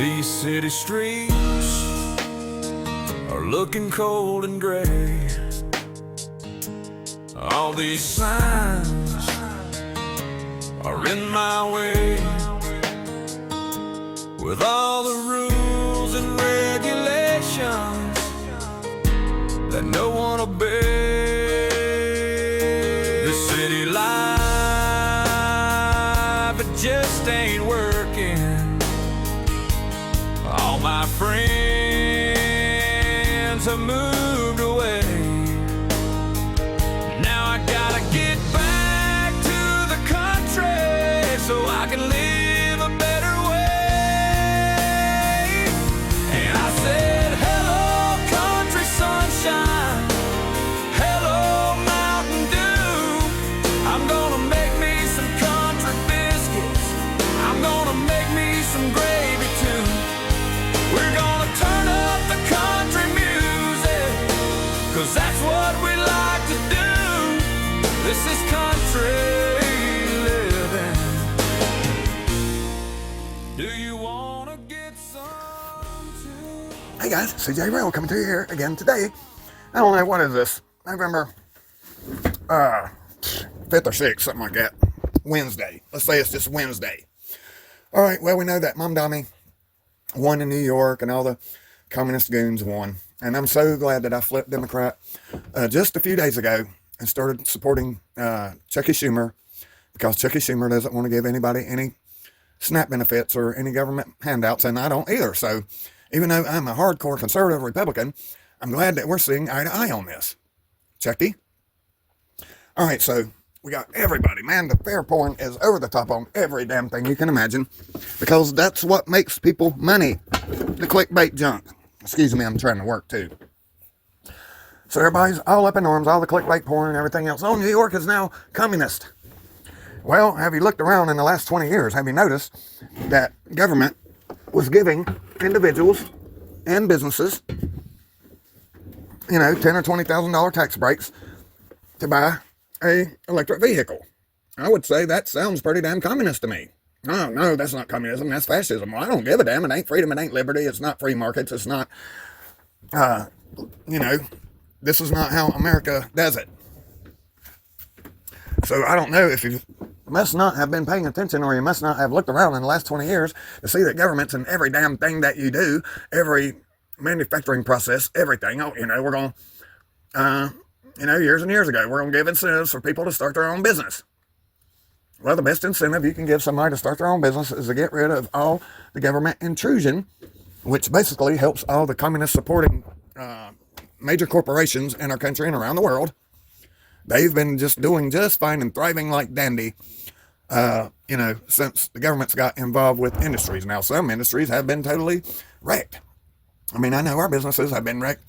These city streets are looking cold and gray. All these signs are in my way, with all the rules and regulations that no one obeys. This city life, it just ain't working. All my friends have moved away. Now I gotta get back to the country so I can live a better way. And I said, hello country sunshine, hello Mountain Dew. I'm gonna make me some country biscuits, I'm gonna make me some gravy too. We're gonna turn up the country music, 'cause that's what we like to do. This is country living. Do you wanna get some too? Hey guys, CJ Rail coming to you here again today. I don't know, what is this? November 5th or 6th, something like that. Wednesday. Let's say it's just Wednesday. Alright, well, we know that Mom Dummy won in New York and all the communist goons won. And I'm so glad that I flipped Democrat just a few days ago and started supporting Chucky Schumer, because Chucky Schumer doesn't want to give anybody any SNAP benefits or any government handouts, and I don't either. So even though I'm a hardcore conservative Republican, I'm glad that we're seeing eye to eye on this. Chucky? All right, so we got everybody. Man, the fair porn is over the top on every damn thing you can imagine, because that's what makes people money. The clickbait junk. Excuse me, I'm trying to work too. So everybody's all up in arms, all the clickbait porn and everything else. Oh, New York is now communist. Well, have you looked around in the last 20 years? Have you noticed that government was giving individuals and businesses, $10,000 or $20,000 tax breaks to buy a electric vehicle? I would say that sounds pretty damn communist to me. Oh, no, that's not communism, that's fascism. Well, I don't give a damn. It ain't freedom, it ain't liberty, it's not free markets, it's not, this is not how America does it. So I don't know if you must not have been paying attention, or you must not have looked around in the last 20 years to see that government's in every damn thing that you do, every manufacturing process, everything. Oh, we're going to, years and years ago, we're going to give incentives for people to start their own business. Well, the best incentive you can give somebody to start their own business is to get rid of all the government intrusion, which basically helps all the communist supporting major corporations in our country and around the world. They've been just doing just fine and thriving like dandy, since the government's got involved with industries. Now, some industries have been totally wrecked. I mean, I know our businesses have been wrecked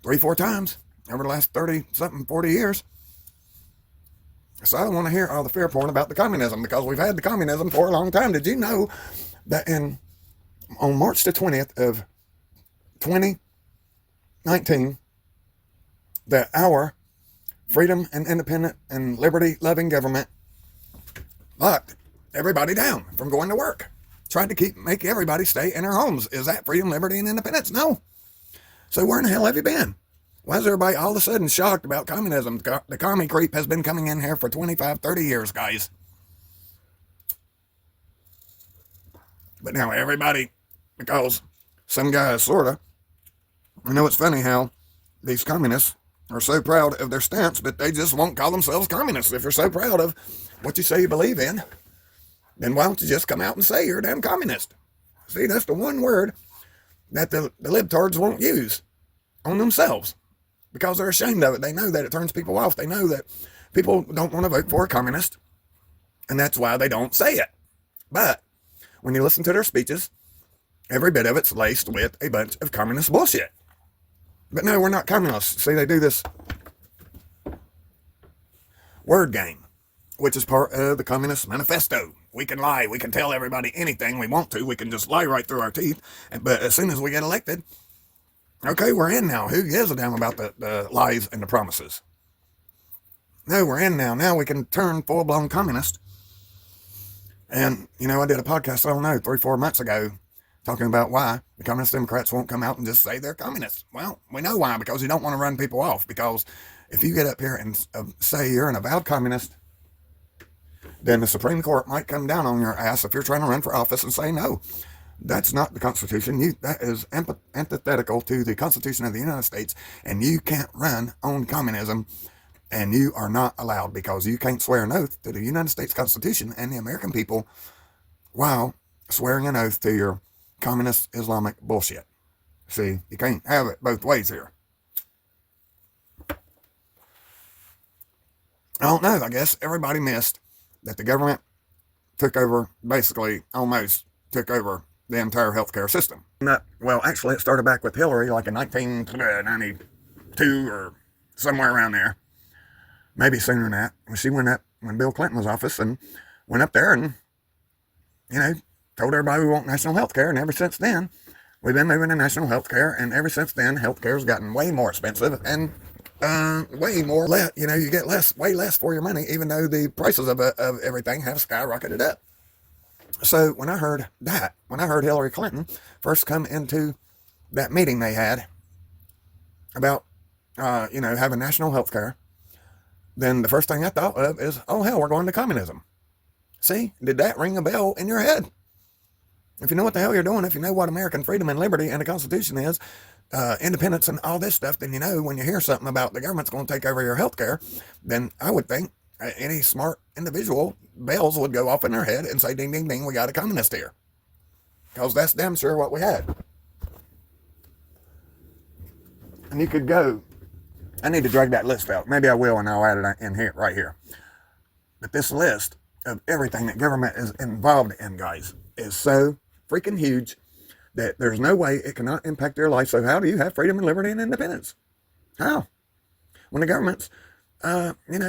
3-4 times over the last 30-something, 40 years. So I don't want to hear all the fear porn about the communism, because we've had the communism for a long time. Did you know that on March the 20th of 2019, that our freedom and independent and liberty-loving government locked everybody down from going to work, tried to make everybody stay in their homes? Is that freedom, liberty, and independence? No. So where in the hell have you been? Why is everybody all of a sudden shocked about communism? The commie creep has been coming in here for 25, 30 years, guys. But now everybody, because some guys sorta, it's funny how these communists are so proud of their stance, but they just won't call themselves communists. If you're so proud of what you say you believe in, then why don't you just come out and say you're a damn communist? See, that's the one word that the libtards won't use on themselves, because they're ashamed of it. They know that it turns people off. They know that people don't want to vote for a communist, and that's why they don't say it. But when you listen to their speeches, every bit of it's laced with a bunch of communist bullshit. But no, we're not communists. See, they do this word game, which is part of the Communist Manifesto. We can lie. We can tell everybody anything we want to. We can just lie right through our teeth. But as soon as we get elected, okay, we're in now. Who gives a damn about the lies and the promises? No, we're in now. Now we can turn full-blown communist. And, I did a podcast, I don't know, 3-4 months ago, talking about why the Communist Democrats won't come out and just say they're communists. Well, we know why, because you don't want to run people off. Because if you get up here and say you're an avowed communist, then the Supreme Court might come down on your ass if you're trying to run for office and say, no, that's not the Constitution. That is antithetical to the Constitution of the United States, and you can't run on communism, and you are not allowed, because you can't swear an oath to the United States Constitution and the American people while swearing an oath to your communist Islamic bullshit. See, you can't have it both ways here. I don't know, I guess everybody missed that the government took over, basically almost took over the entire healthcare system. Well, actually it started back with Hillary, like in 1992 or somewhere around there. Maybe sooner than that. When she went up, when Bill Clinton was office, and went up there and, told everybody we want national health care, and ever since then, we've been moving to national health care, and ever since then, health care has gotten way more expensive, and way more, you get way less for your money, even though the prices of everything have skyrocketed up. So when I heard Hillary Clinton first come into that meeting they had about, having national health care, then the first thing I thought of is, oh hell, we're going to communism. See, did that ring a bell in your head? If you know what the hell you're doing, if you know what American freedom and liberty and the Constitution is, independence and all this stuff, then when you hear something about the government's going to take over your health care, then I would think any smart individual, bells would go off in their head and say, ding, ding, ding, we got a communist here. Because that's damn sure what we had. And you could go, I need to drag that list out. Maybe I will, and I'll add it in here, right here. But this list of everything that government is involved in, guys, is so freaking huge that there's no way it cannot impact your life. So how do you have freedom and liberty and independence? How? When the government's,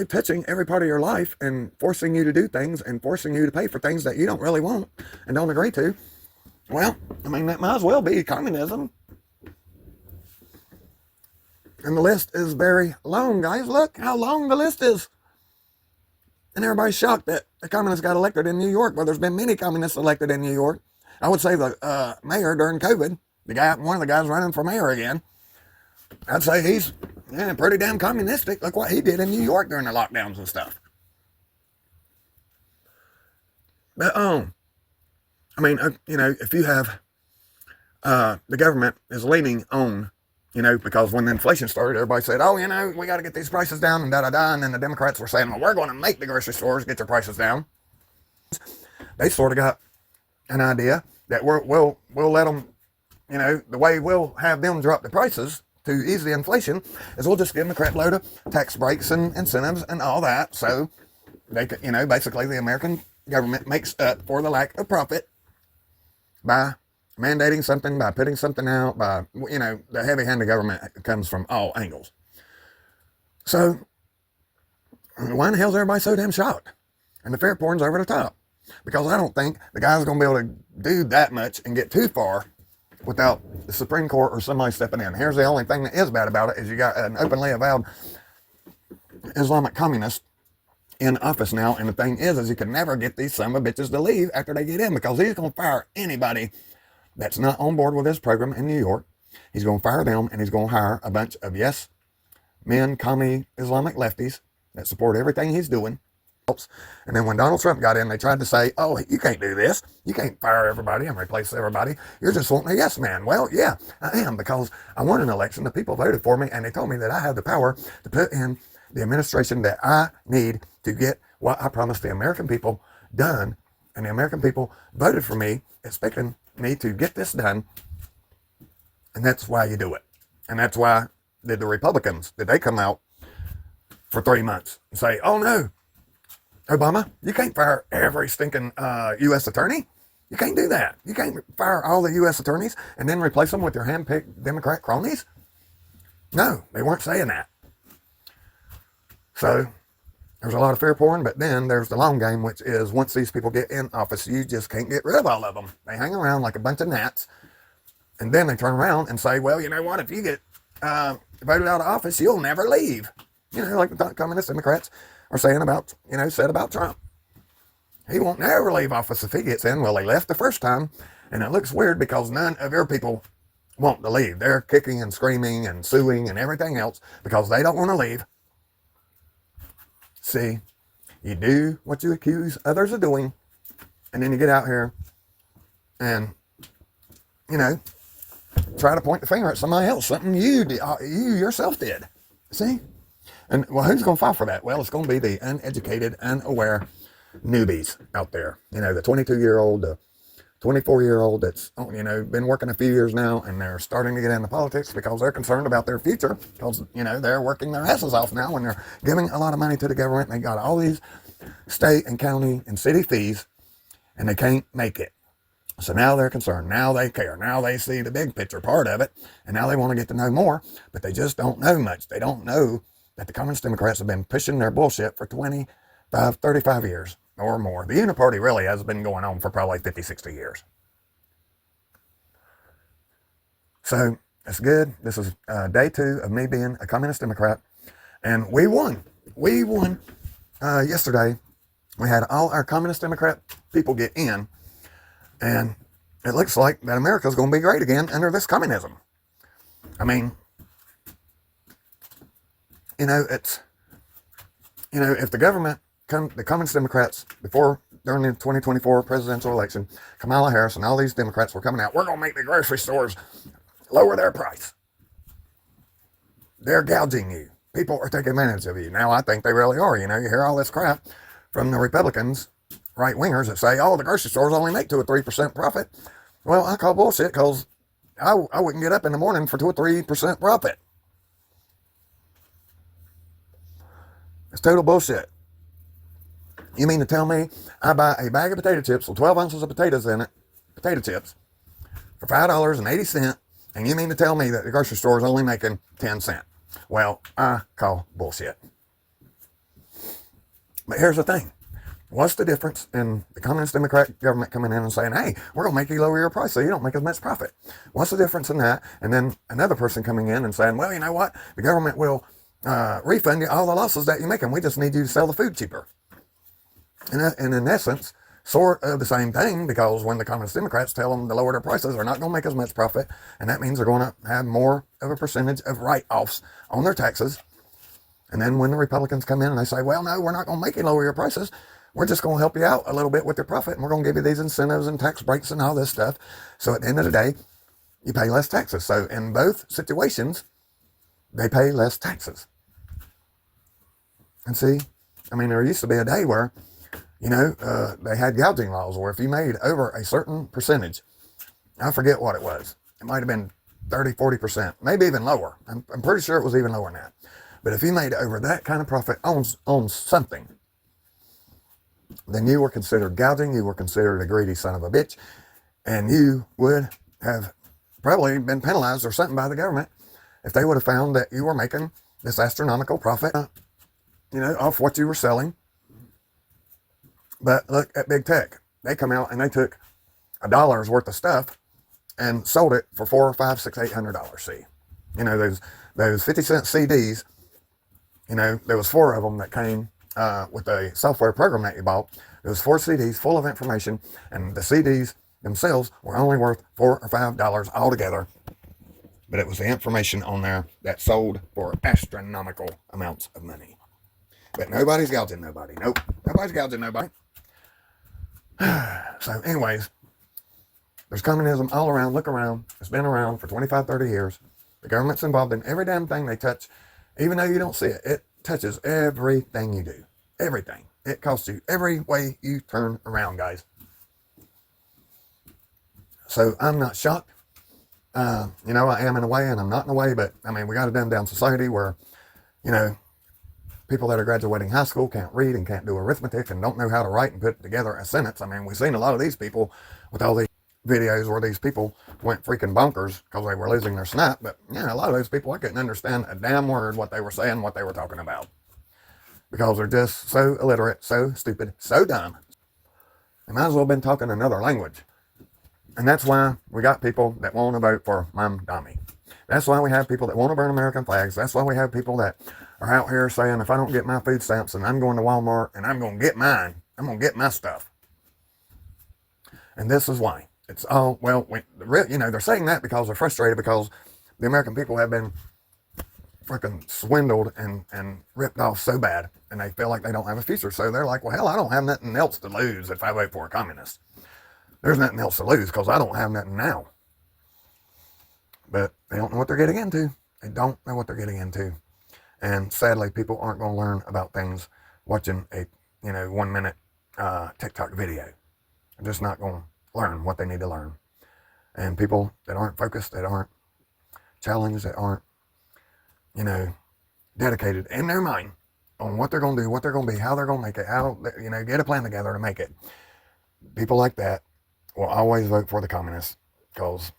touching every part of your life and forcing you to do things and forcing you to pay for things that you don't really want and don't agree to, well, that might as well be communism. And the list is very long, guys. Look how long the list is. And everybody's shocked that the communists got elected in New York. Well, there's been many communists elected in New York. I would say the mayor during COVID, one of the guys running for mayor again, I'd say he's pretty damn communistic. Look what he did in New York during the lockdowns and stuff. But, if you have, the government is leaning on, because when the inflation started, everybody said, oh, we got to get these prices down and da-da-da. And then the Democrats were saying, well, we're going to make the grocery stores get their prices down. They sort of got an idea that we'll let them, the way we'll have them drop the prices to ease the inflation is we'll just give them a crap load of tax breaks and incentives and all that. So they could, basically the American government makes up for the lack of profit by mandating something, by putting something out, by, the heavy-handed government comes from all angles. So why in the hell is everybody so damn shocked? And the fair porn's over the top. Because I don't think the guy's going to be able to do that much and get too far without the Supreme Court or somebody stepping in. Here's the only thing that is bad about it, is you got an openly avowed Islamic communist in office now. And the thing is you can never get these son of bitches to leave after they get in, because he's going to fire anybody that's not on board with this program in New York. He's going to fire them, and he's going to hire a bunch of men, commie Islamic lefties that support everything he's doing. And then when Donald Trump got in, they tried to say, oh, you can't do this. You can't fire everybody and replace everybody. You're just wanting a yes man. Well, yeah, I am, because I won an election. The people voted for me, and they told me that I have the power to put in the administration that I need to get what I promised the American people done. And the American people voted for me, expecting me to get this done. And that's why you do it. And that's why did the Republicans, did they come out for 3 months and say, oh no, Obama, you can't fire every stinking U.S. attorney. You can't do that. You can't fire all the U.S. attorneys and then replace them with your hand-picked Democrat cronies. No, they weren't saying that. So there's a lot of fair porn, but then there's the long game, which is once these people get in office, you just can't get rid of all of them. They hang around like a bunch of gnats, and then they turn around and say, well, you know what, if you get voted out of office, you'll never leave. Like the communist Democrats are saying about, said about Trump. He won't never leave office if he gets in. Well, they left the first time, And it looks weird because none of your people want to leave. They're kicking and screaming and suing and everything else because they don't want to leave. See, you do what you accuse others of doing, and then you get out here and, you know, try to point the finger at somebody else, something you yourself did. See? And, well, who's going to fall for that? Well, it's going to be the uneducated, unaware newbies out there. You know, the 22-year-old, the 24-year-old that's, you know, been working a few years now, and they're starting to get into politics because they're concerned about their future because, you know, they're working their asses off now and they're giving a lot of money to the government. And they got all these state and county and city fees, and they can't make it. So now they're concerned. Now they care. Now they see the big picture part of it, and now they want to get to know more, but they just don't know much. They don't know that the Communist Democrats have been pushing their bullshit for 25, 35 years or more. The Uniparty really has been going on for probably 50, 60 years. So it's good. This is day 2 of me being a Communist Democrat, and we won. We won yesterday. We had all our Communist Democrat people get in, and it looks like that America's going to be great again under this communism. I mean, you know, it's, you know, if the government, the Communist Democrats, during the 2024 presidential election, Kamala Harris and all these Democrats were coming out, we're going to make the grocery stores lower their price. They're gouging you. People are taking advantage of you. Now, I think they really are. You know, you hear all this crap from the Republicans, right-wingers, that say, oh, the grocery stores only make 2 or 3% profit. Well, I call bullshit because I wouldn't get up in the morning for 2 or 3% profit. It's total bullshit. You mean to tell me I buy a bag of potato chips with 12 ounces of potatoes in it, potato chips, for $5.80, and you mean to tell me that the grocery store is only making 10 cents? Well, I call bullshit. But here's the thing. What's the difference in the Communist Democrat government coming in and saying, hey, we're going to make you lower your price so you don't make as much profit? What's the difference in that? And then another person coming in and saying, well, you know what? The government will refund you all the losses that you're making. We just need you to sell the food cheaper. And in essence, sort of the same thing, because when the Communist Democrats tell them to lower their prices, they're not going to make as much profit, and that means they're going to have more of a percentage of write-offs on their taxes. And then when the Republicans come in and they say, well, no, we're not going to make you lower your prices, we're just going to help you out a little bit with your profit, and we're going to give you these incentives and tax breaks and all this stuff. So at the end of the day, you pay less taxes. So in both situations, they pay less taxes. And see, I mean, there used to be a day where, you know, they had gouging laws where if you made over a certain percentage, I forget what it was. It might have been 30, 40%, maybe even lower. I'm pretty sure it was even lower than that. But if you made over that kind of profit on something, then you were considered gouging, you were considered a greedy son of a bitch, and you would have probably been penalized or something by the government if they would have found that you were making this astronomical profit, you know, off what you were selling. But look at big tech. They come out and they took $1 worth of stuff and sold it for $400, $500, $600, $800. See, you know, those 50-cent CDs, you know, there was 4 of them that came with a software program that you bought. There was 4 CDs full of information, and the CDs themselves were only worth $4 or $5 altogether. But it was the information on there that sold for astronomical amounts of money. But nobody's gouging nobody. Nope, nobody's gouging nobody. So anyways, there's communism all around. Look around. It's been around for 25, 30 years. The government's involved in every damn thing they touch. Even though you don't see it, it touches everything you do. Everything. It costs you every way you turn around, guys. So I'm not shocked. You know, I am in a way and I'm not in a way, but I mean, we got a dumb down society where, you know, people that are graduating high school can't read and can't do arithmetic and don't know how to write and put together a sentence. I mean, we've seen a lot of these people with all these videos where these people went freaking bonkers because they were losing their snap. But, yeah, a lot of those people, I couldn't understand a damn word what they were saying, what they were talking about. Because they're just so illiterate, so stupid, so dumb. They might as well have been talking another language. And that's why we got people that want to vote for Mom Dummy. That's why we have people that want to burn American flags. That's why we have people that are out here saying, if I don't get my food stamps, then I'm going to Walmart and I'm going to get mine. I'm going to get my stuff. And this is why. It's all, well, they're saying that because they're frustrated because the American people have been freaking swindled and ripped off so bad, and they feel like they don't have a future. So they're like, well, hell, I don't have nothing else to lose if I vote for a communist. There's nothing else to lose because I don't have nothing now. But they don't know what they're getting into. They don't know what they're getting into. And sadly, people aren't going to learn about things watching a 1 minute TikTok video. They're just not going to learn what they need to learn. And people that aren't focused, that aren't challenged, that aren't, dedicated in their mind on what they're going to do, what they're going to be, how they're going to make it, how, get a plan together to make it. People like that will always vote for the communists because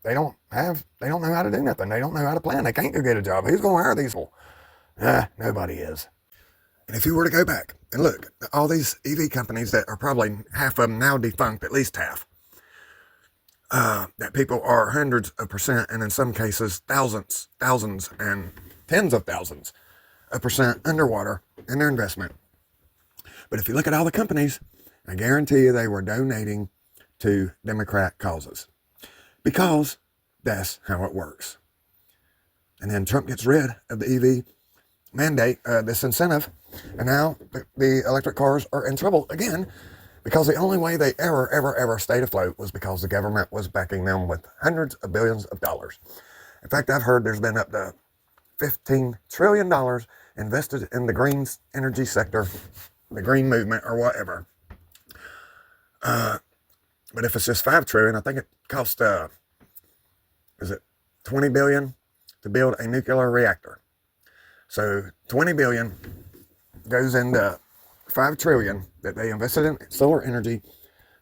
they don't know how to do nothing. They don't know how to plan. They can't go get a job. Who's going to hire these people? Nobody is. And if you were to go back and look at all these EV companies that are probably half of them now defunct, at least half, that people are hundreds of percent, and in some cases thousands and tens of thousands of percent underwater in their investment. But if you look at all the companies, I guarantee you they were donating to Democrat causes because that's how it works. And then Trump gets rid of the EV mandate, this incentive, and now the electric cars are in trouble again because the only way they ever stayed afloat was because the government was backing them with hundreds of billions of dollars. In fact, I've heard there's been up to $15 trillion invested in the green energy sector, the green movement, or whatever. But if it's just $5 trillion, I think it costs, is it $20 billion to build a nuclear reactor? So $20 billion goes into $5 trillion that they invested in solar energy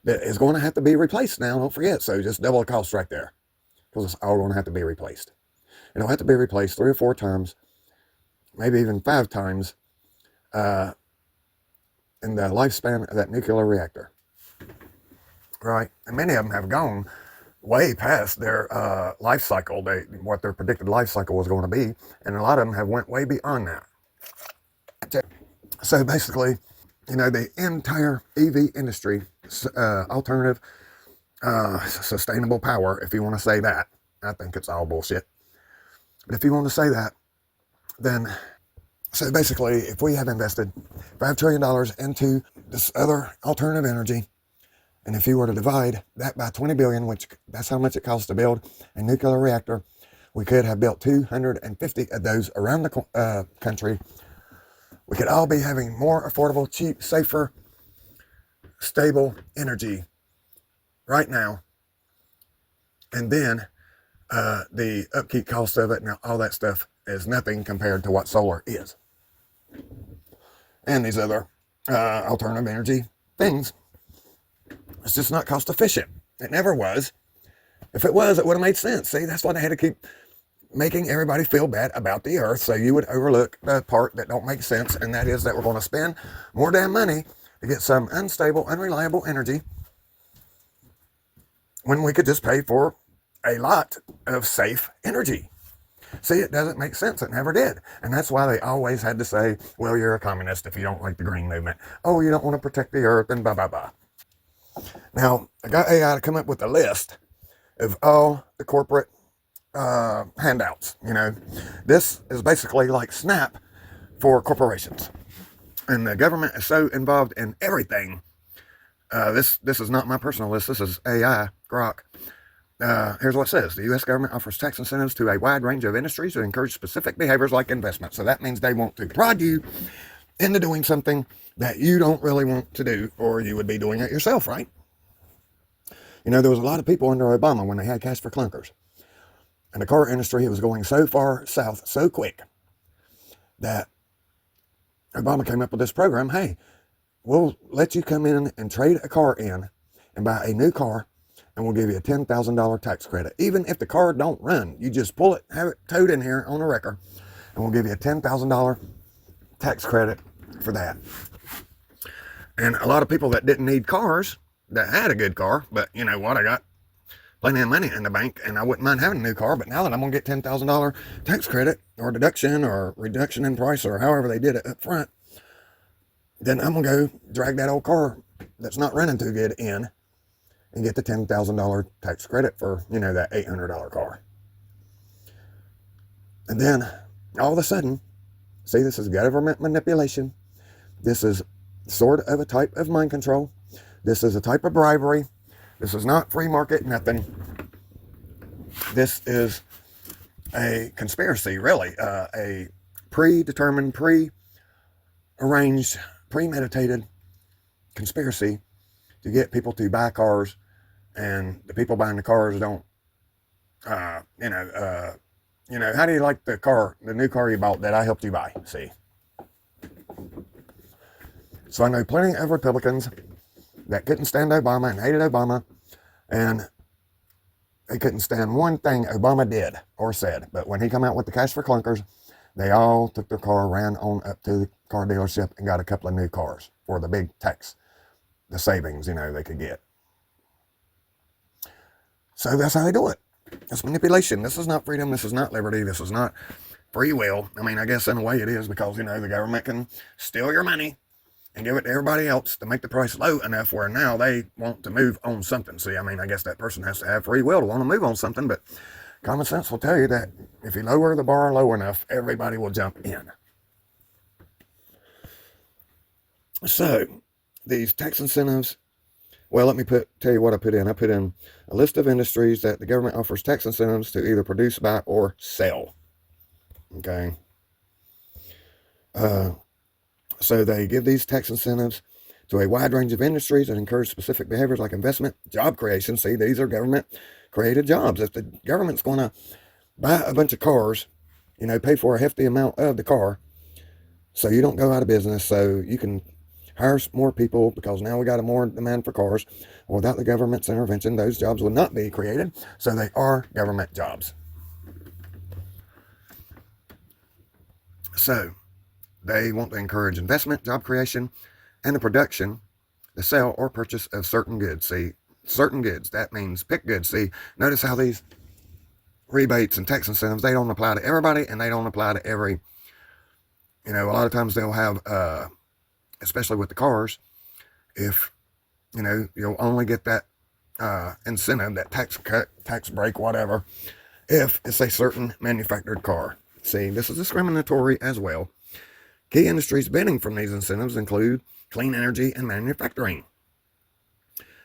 that is going to have to be replaced now. Don't forget. So just double the cost right there because it's all going to have to be replaced. It'll have to be replaced 3 or 4 times, maybe even 5 times in the lifespan of that nuclear reactor. Right? And many of them have gone way past their life cycle, what their predicted life cycle was going to be, and a lot of them have went way beyond that. So basically, the entire EV industry, alternative, sustainable power, if you want to say that, I think it's all bullshit. But if you want to say that, then, so basically, if we have invested $5 trillion into this other alternative energy, and if you were to divide that by 20 billion, which that's how much it costs to build a nuclear reactor, we could have built 250 of those around the country. We could all be having more affordable, cheap, safer, stable energy right now. And then the upkeep cost of it and all that stuff is nothing compared to what solar is. And these other alternative energy things. It's just not cost efficient. It never was. If it was, it would have made sense. See, that's why they had to keep making everybody feel bad about the earth, so you would overlook the part that don't make sense, and that is that we're going to spend more damn money to get some unstable, unreliable energy when we could just pay for a lot of safe energy. See, it doesn't make sense. It never did. And that's why they always had to say, well, you're a communist if you don't like the green movement. Oh, you don't want to protect the earth and blah, blah, blah. Now, I got AI to come up with a list of all the corporate handouts. This is basically like SNAP for corporations. And the government is so involved in everything. This is not my personal list. This is AI, Grok. Here's what it says. The U.S. government offers tax incentives to a wide range of industries to encourage specific behaviors like investment. So that means they want to prod you into doing something that you don't really want to do, or you would be doing it yourself, right? There was a lot of people under Obama when they had cash for clunkers. And the car industry was going so far south so quick that Obama came up with this program. Hey, we'll let you come in and trade a car in and buy a new car, and we'll give you a $10,000 tax credit. Even if the car don't run, you just pull it, have it towed in here on a wrecker, and we'll give you a $10,000 tax credit for that. And a lot of people that didn't need cars, that had a good car, but you know what, I got plenty of money in the bank and I wouldn't mind having a new car, but now that I'm going to get $10,000 tax credit or deduction or reduction in price or however they did it up front, then I'm going to go drag that old car that's not running too good in and get the $10,000 tax credit for, that $800 car. And then all of a sudden, see, this is government manipulation. This is sort of a type of mind control. This is a type of bribery. This is not free market, nothing. This is a conspiracy, really, a predetermined, pre-arranged, premeditated conspiracy to get people to buy cars, and the people buying the cars don't, how do you like the new car you bought that I helped you buy? See? So I know plenty of Republicans that couldn't stand Obama and hated Obama, and they couldn't stand one thing Obama did or said. But when he come out with the cash for clunkers, they all took their car, ran on up to the car dealership and got a couple of new cars for the big tax, the savings, they could get. So that's how they do it. It's manipulation. This is not freedom. This is not liberty. This is not free will. I mean, I guess in a way it is, because, the government can steal your money and give it to everybody else to make the price low enough where now they want to move on something. See, I mean, I guess that person has to have free will to want to move on something, but common sense will tell you that if you lower the bar low enough, everybody will jump in. So, these tax incentives, well, let me tell you what I put in. I put in a list of industries that the government offers tax incentives to either produce, buy, or sell. Okay. So they give these tax incentives to a wide range of industries and encourage specific behaviors like investment, job creation. See, these are government-created jobs. If the government's going to buy a bunch of cars, pay for a hefty amount of the car, so you don't go out of business, so you can hire more people, because now we got a more demand for cars. Without the government's intervention, those jobs would not be created, so they are government jobs. So they want to encourage investment, job creation, and the production, the sale or purchase of certain goods. See, certain goods, that means pick goods. See, notice how these rebates and tax incentives, they don't apply to everybody, and they don't apply to every, a lot of times they'll have, especially with the cars, if, you'll only get that incentive, that tax cut, tax break, whatever, if it's a certain manufactured car. See, this is discriminatory as well. Key industries benefiting from these incentives include clean energy and manufacturing.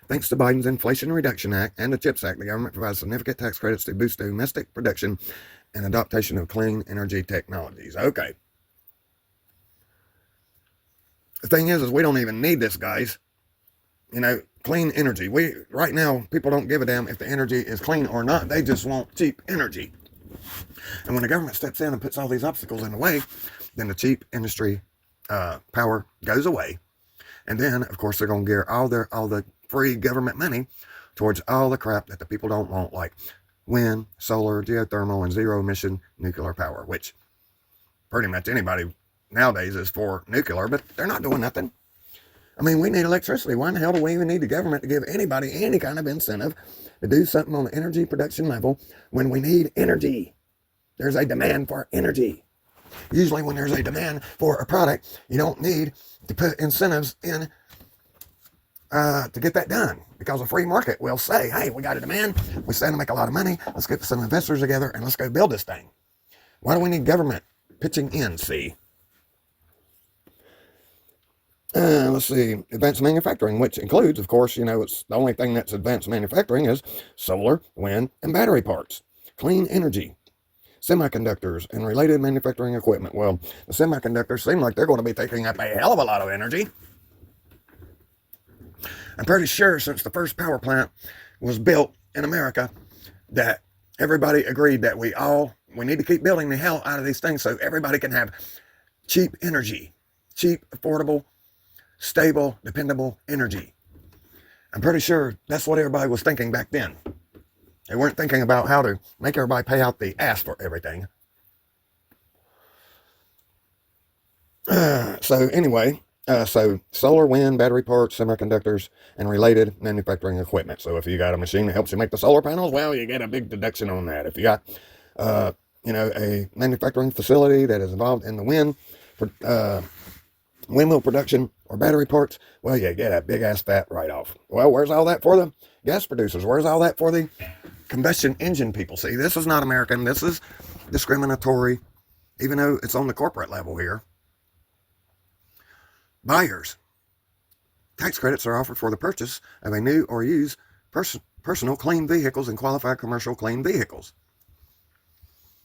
Thanks to Biden's Inflation Reduction Act and the CHIPS Act, the government provides significant tax credits to boost domestic production and adoption of clean energy technologies. Okay. The thing is we don't even need this, guys. Clean energy. Right now, people don't give a damn if the energy is clean or not. They just want cheap energy. And when the government steps in and puts all these obstacles in the way, then the cheap industry power goes away. And then, of course, they're going to gear all the free government money towards all the crap that the people don't want, like wind, solar, geothermal, and zero-emission nuclear power, which pretty much anybody nowadays is for nuclear, but they're not doing nothing. I mean, we need electricity. Why in the hell do we even need the government to give anybody any kind of incentive to do something on the energy production level when we need energy? There's a demand for energy. Usually when there's a demand for a product, you don't need to put incentives in to get that done, because a free market will say, hey, we got a demand, we stand to make a lot of money, let's get some investors together and let's go build this thing. Why do we need government pitching in, see? Let's see, advanced manufacturing, which includes, of course, it's the only thing that's advanced manufacturing is solar, wind, and battery parts, clean energy, semiconductors, and related manufacturing equipment. Well, the semiconductors seem like they're going to be taking up a hell of a lot of energy. I'm pretty sure since the first power plant was built in America that everybody agreed that we need to keep building the hell out of these things so everybody can have cheap energy, cheap, affordable, stable, dependable energy. I'm pretty sure that's what everybody was thinking back then. They weren't thinking about how to make everybody pay out the ass for everything. So anyway, so solar, wind, battery parts, semiconductors, and related manufacturing equipment. So if you got a machine that helps you make the solar panels, well, you get a big deduction on that. If you got, a manufacturing facility that is involved in the wind windmill production or battery parts, well, you get a big ass fat write-off. Well, where's all that for the gas producers? Where's all that for the combustion engine people? See, this is not American. This is discriminatory, even though it's on the corporate level here. Buyers. Tax credits are offered for the purchase of a new or used personal clean vehicles and qualified commercial clean vehicles.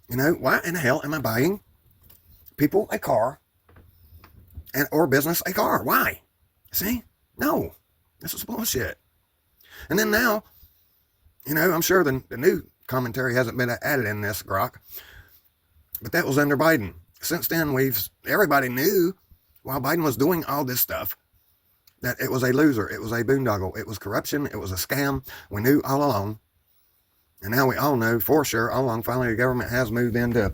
You know, why in the hell am I buying people a car or business a car? Why? See? No. This is bullshit. And then now, you know, I'm sure the new commentary hasn't been added in this grok, but that was under Biden. Since then, everybody knew while Biden was doing all this stuff that it was a loser, it was a boondoggle, it was corruption, it was a scam. We knew all along. And now we all know for sure all along, finally the government has moved in to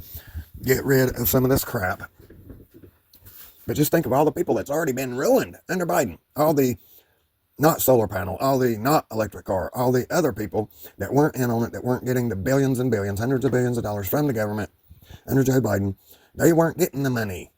get rid of some of this crap. But just think of all the people that's already been ruined under Biden. All the not solar panel, all the not electric car, all the other people that weren't in on it, that weren't getting the billions and billions, hundreds of billions of dollars from the government under Joe Biden. They weren't getting the money.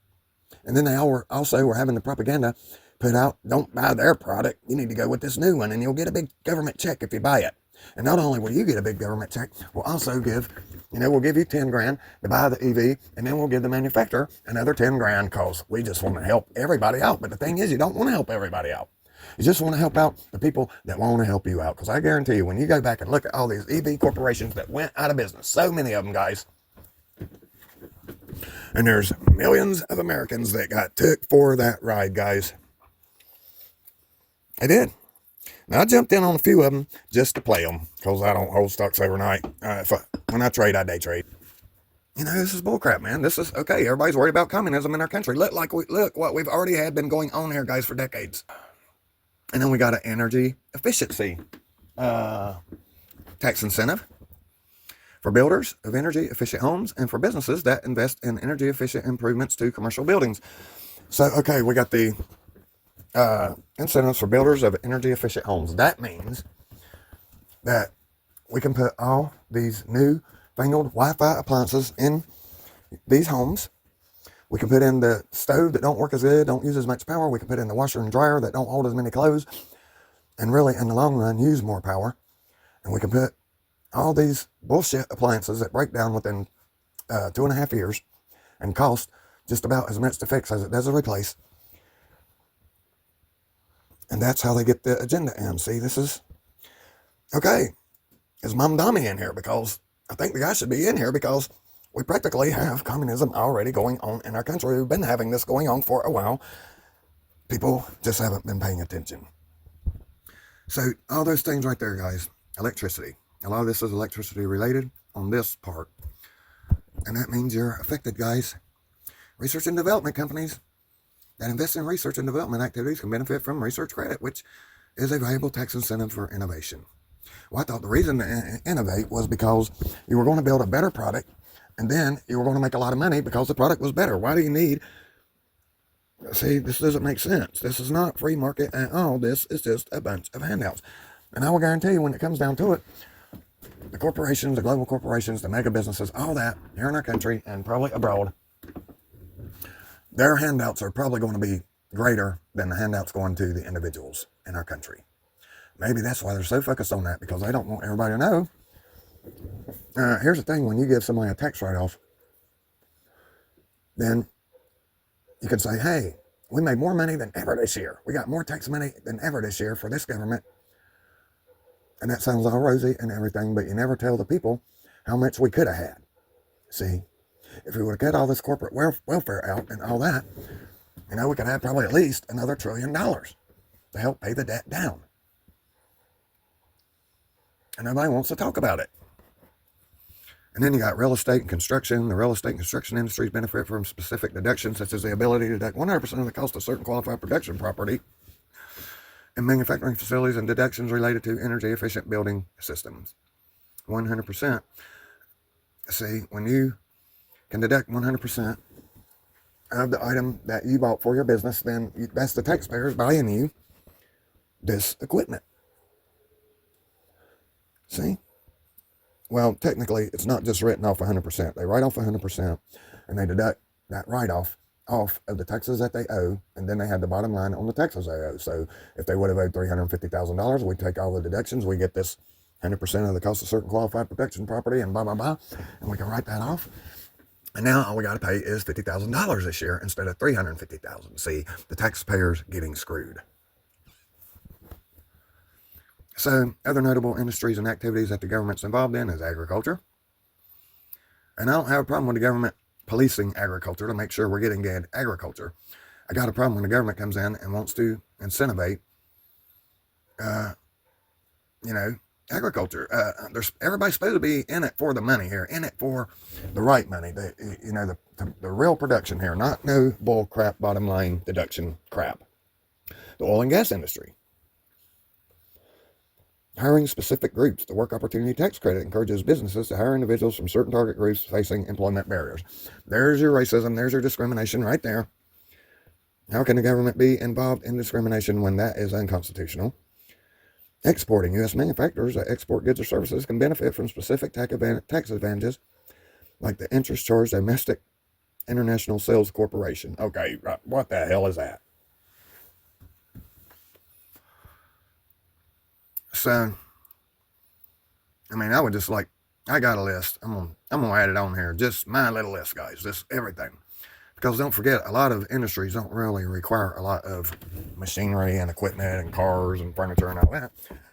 And then they also were having the propaganda put out, don't buy their product, you need to go with this new one and you'll get a big government check if you buy it. And not only will you get a big government check, we'll also we'll give you 10 grand to buy the EV, and then we'll give the manufacturer another 10 grand because we just want to help everybody out. But the thing is, you don't want to help everybody out. You just want to help out the people that want to help you out. Because I guarantee you, when you go back and look at all these EV corporations that went out of business, so many of them, guys, and there's millions of Americans that got took for that ride, guys. I did. Now, I jumped in on a few of them just to play them because I don't hold stocks overnight. When I trade, I day trade. You know, this is bullcrap, man. This is, okay, everybody's worried about communism in our country. Look what we've already had been going on here, guys, for decades. And then we got an energy efficiency tax incentive for builders of energy efficient homes and for businesses that invest in energy efficient improvements to commercial buildings. So, okay, we got the incentives for builders of energy efficient homes. That means that we can put all these new fangled Wi-Fi appliances in these homes. We can put in the stove that don't work as good, don't use as much power. We can put in the washer and dryer that don't hold as many clothes and really in the long run use more power. And we can put all these bullshit appliances that break down within 2.5 years and cost just about as much to fix as it does to replace. And that's how they get the agenda in. See, this is, okay, is Mom Dummy in here? Because I think the guy should be in here because we practically have communism already going on in our country. We've been having this going on for a while. People just haven't been paying attention. So all those things right there, guys, electricity. A lot of this is electricity related on this part. And that means you're affected, guys. Research and development companies that invest in research and development activities can benefit from research credit, which is a valuable tax incentive for innovation. Well, I thought the reason to innovate was because you were going to build a better product, and then you were going to make a lot of money because the product was better. Why do you need... See, this doesn't make sense. This is not free market at all. This is just a bunch of handouts. And I will guarantee you, when it comes down to it, the corporations, the global corporations, the mega businesses, all that here in our country and probably abroad, their handouts are probably going to be greater than the handouts going to the individuals in our country. Maybe that's why they're so focused on that, because they don't want everybody to know. Here's the thing, when you give somebody a tax write-off, then you can say, hey, we made more money than ever this year. We got more tax money than ever this year for this government. And that sounds all rosy and everything, but you never tell the people how much we could have had. See? If we would have cut all this corporate welfare out and all that, you know, we could have probably at least another $1 trillion to help pay the debt down. And nobody wants to talk about it. And then you got real estate and construction. The real estate and construction industries benefit from specific deductions, such as the ability to deduct 100% of the cost of certain qualified production property in manufacturing facilities and deductions related to energy efficient building systems. 100%. See, when you can deduct 100% of the item that you bought for your business, then that's the taxpayers buying you this equipment. See? Well, technically, it's not just written off 100%. They write off 100%, and they deduct that write-off off of the taxes that they owe, and then they had the bottom line on the taxes they owe. So if they would have owed $350,000, we take all the deductions, we get this 100% of the cost of certain qualified protection property, and blah, blah, blah, and we can write that off. And now all we got to pay is $50,000 this year instead of $350,000. See, the taxpayers getting screwed. So, other notable industries and activities that the government's involved in is agriculture. And I don't have a problem with the government policing agriculture to make sure we're getting good agriculture. I got a problem when the government comes in and wants to incentivate, agriculture. Everybody's supposed to be in it for the money here, in it for the right money, the real production here, not no bull crap bottom line deduction crap. The oil and gas industry. Hiring specific groups. The work opportunity tax credit encourages businesses to hire individuals from certain target groups facing employment barriers. There's your racism. There's your discrimination right there. How can the government be involved in discrimination when that is unconstitutional? Exporting. U.S. manufacturers that export goods or services can benefit from specific tax advantages, like the interest charged domestic international sales corporation. Okay, what the hell is that? So, I would just I got a list. I'm gonna add it on here. Just my little list, guys. Just everything. Because don't forget, a lot of industries don't really require a lot of machinery and equipment and cars and furniture and all that.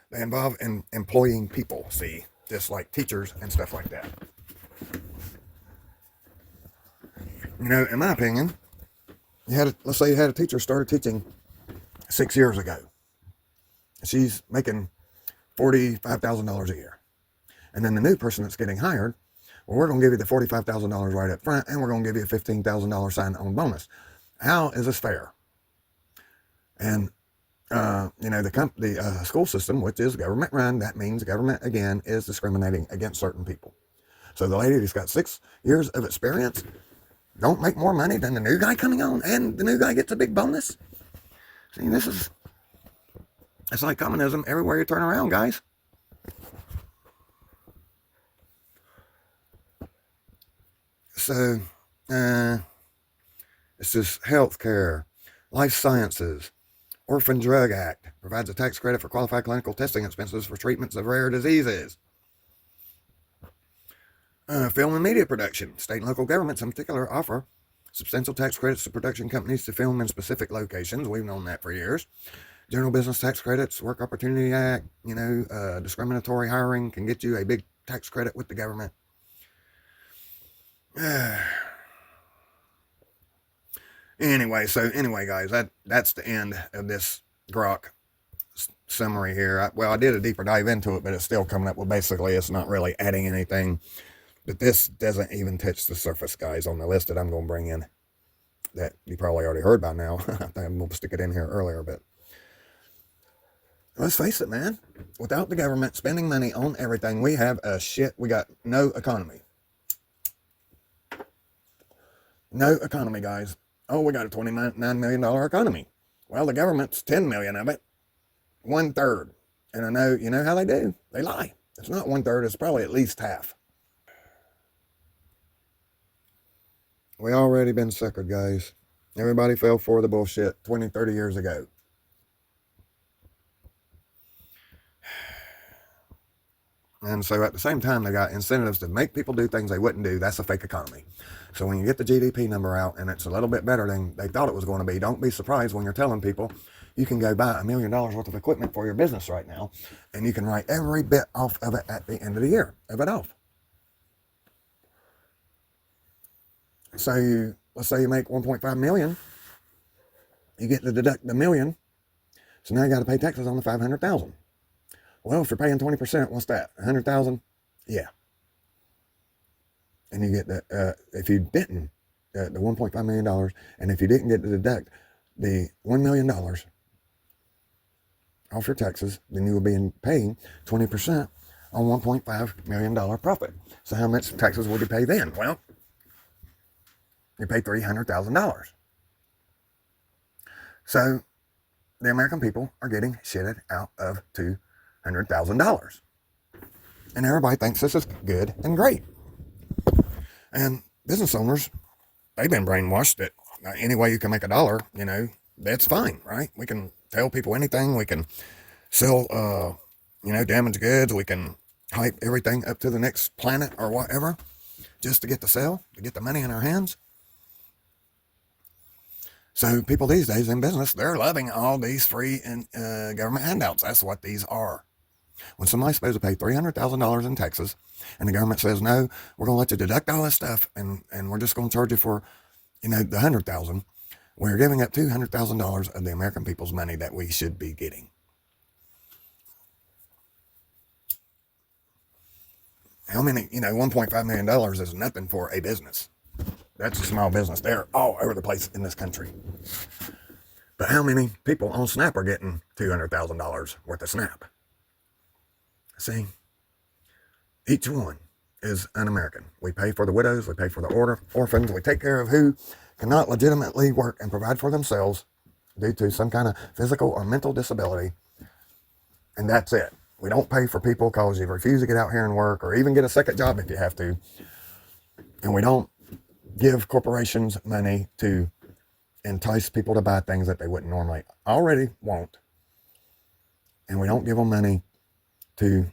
They involve in employing people, see, just like teachers and stuff like that. In my opinion, let's say you had a teacher started teaching 6 years ago. She's making $45,000 a year. And then the new person that's getting hired, well, we're going to give you the $45,000 right up front, and we're going to give you a $15,000 sign-on bonus. How is this fair? And, the school system, which is government-run, that means government, again, is discriminating against certain people. So the lady who's got 6 years of experience don't make more money than the new guy coming on, and the new guy gets a big bonus. See, it's like communism everywhere you turn around, guys. So, it's just healthcare, life sciences, Orphan Drug Act provides a tax credit for qualified clinical testing expenses for treatments of rare diseases. Film and media production. State and local governments in particular offer substantial tax credits to production companies to film in specific locations. We've known that for years. General business tax credits, Work Opportunity Act, discriminatory hiring can get you a big tax credit with the government. Anyway, guys, that's the end of this grok summary here. I did a deeper dive into it, but it's still coming up with basically it's not really adding anything. But this doesn't even touch the surface, guys, on the list that I'm going to bring in that you probably already heard by now. I think I'm going to stick it in here earlier, but let's face it, man. Without the government spending money on everything, we got no economy. No economy, guys. Oh, we got a $29 million economy. Well, the government's $10 million of it. 1/3. And I know, you know how they do? They lie. It's not 1/3, it's probably at least half. We already been suckered, guys. Everybody fell for the bullshit 20, 30 years ago. And so at the same time, they got incentives to make people do things they wouldn't do. That's a fake economy. So when you get the GDP number out and it's a little bit better than they thought it was going to be, don't be surprised when you're telling people you can go buy $1 million worth of equipment for your business right now, and you can write every bit off of it at the end of the year, of it off. So let's say you make 1.5 million, you get to deduct the million, so now you got to pay taxes on the 500,000. Well, if you're paying 20%, what's that? 100,000? Yeah. And you get the if you didn't the $1.5 million, and if you didn't get to deduct the $1 million off your taxes, then you will be paying 20% on $1.5 million profit. So how much taxes would you pay then? Well, you pay $300,000. So the American people are getting shitted out of $200,000. And everybody thinks this is good and great. And business owners, they've been brainwashed that any way you can make a dollar, you know, that's fine, right? We can tell people anything. We can sell, you know, damaged goods. We can hype everything up to the next planet or whatever, just to get the sale, to get the money in our hands. So people these days in business, they're loving all these free and government handouts. That's what these are. When somebody's supposed to pay $300,000 in taxes, and the government says, no, we're going to let you deduct all this stuff, and we're just going to charge you for, you know, the $100,000, we're giving up $200,000 of the American people's money that we should be getting. How many, you know, $1.5 million is nothing for a business. That's a small business. They're all over the place in this country. But how many people on SNAP are getting $200,000 worth of SNAP? See, each one is un-American. We pay for the widows, we pay for the orphans, we take care of who cannot legitimately work and provide for themselves due to some kind of physical or mental disability, and that's it. We don't pay for people because you refuse to get out here and work or even get a second job if you have to, and we don't give corporations money to entice people to buy things that they wouldn't normally already want, and we don't give them money to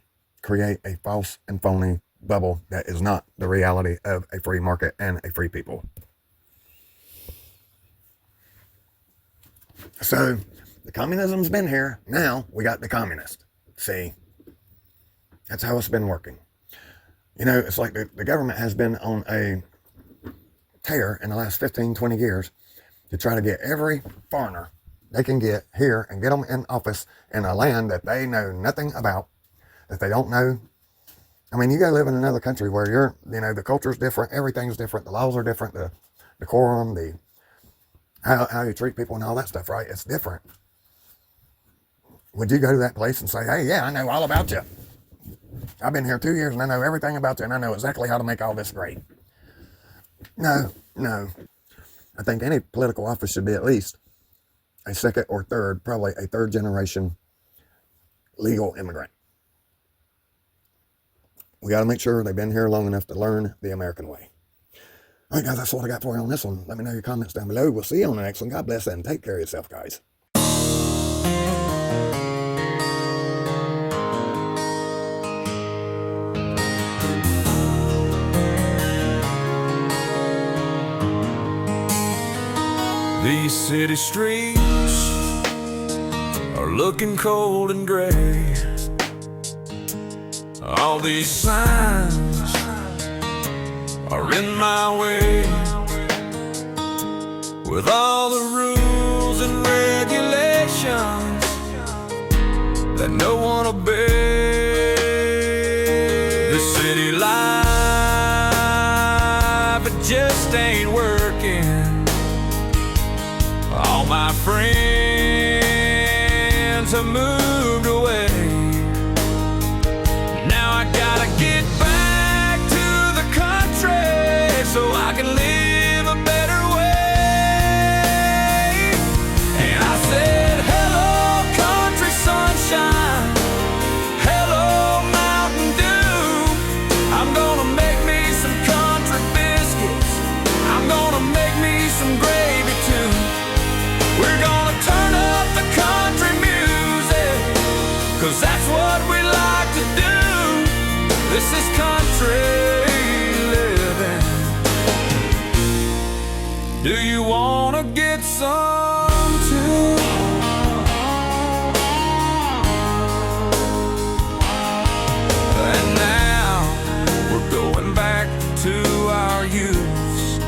create a false and phony bubble that is not the reality of a free market and a free people. So the communism's been here. Now we got the communist. See, that's how it's been working. You know, it's like the government has been on a tear in the last 15, 20 years to try to get every foreigner they can get here and get them in office in a land that they know nothing about, that they don't know. I mean, you go live in another country where you know, the culture's different, everything's different, the laws are different, the decorum, how you treat people and all that stuff, right? It's different. Would you go to that place and say, hey, yeah, I know all about you. I've been here 2 years and I know everything about you and I know exactly how to make all this great? No. I think any political office should be at least a second or third, probably a third generation legal immigrant. We got to make sure they've been here long enough to learn the American way. All right, guys, that's what I got for you on this one. Let me know your comments down below. We'll see you on the next one. God bless and take care of yourself, guys. These city streets are looking cold and gray. All these signs are in my way, with all the rules and regulations that no one obeys. The city life, it just ain't working. All my friends have moved away. Now I gotta get back to the country so I can live a better way. And I said, hello country sunshine, hello Mountain Dew. I'm gonna make me some country biscuits, I'm gonna make me some gravy too. We're gonna turn up the country music, 'cause that's what we like to do. This is country living. Do you wanna get some too? And now we're going back to our youth.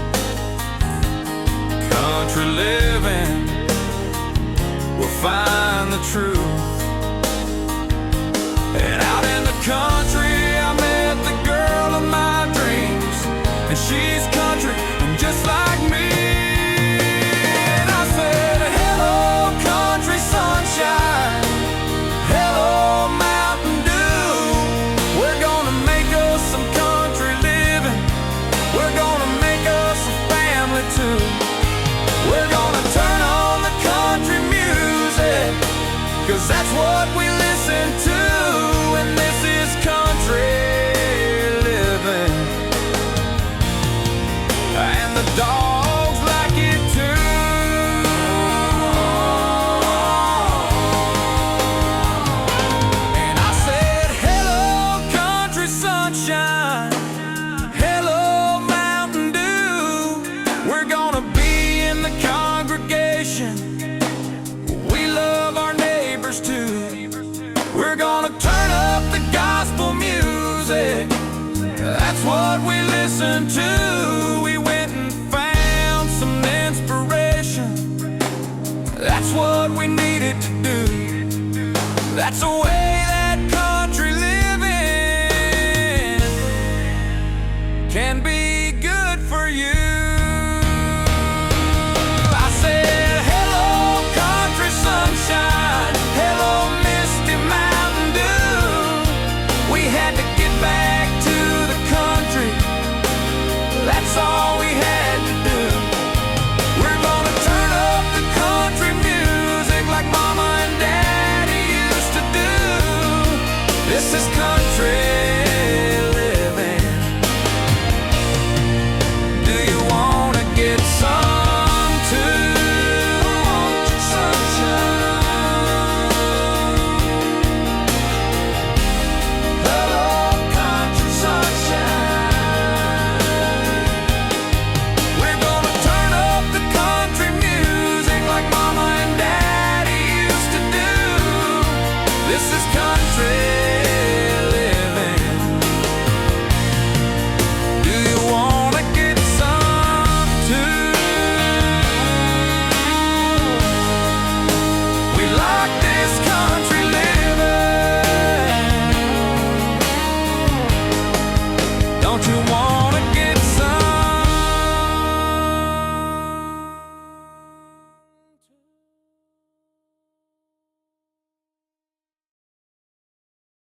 Country living, we'll find the truth. And out in the country I met the girl of my dreams, and she's country and just like me. And I said, hello country sunshine, hello Mountain Dew. We're gonna make us some country living, we're gonna make us a family too. We're gonna turn on the country music, 'cause that's what we listen to. And this is country living. And the dog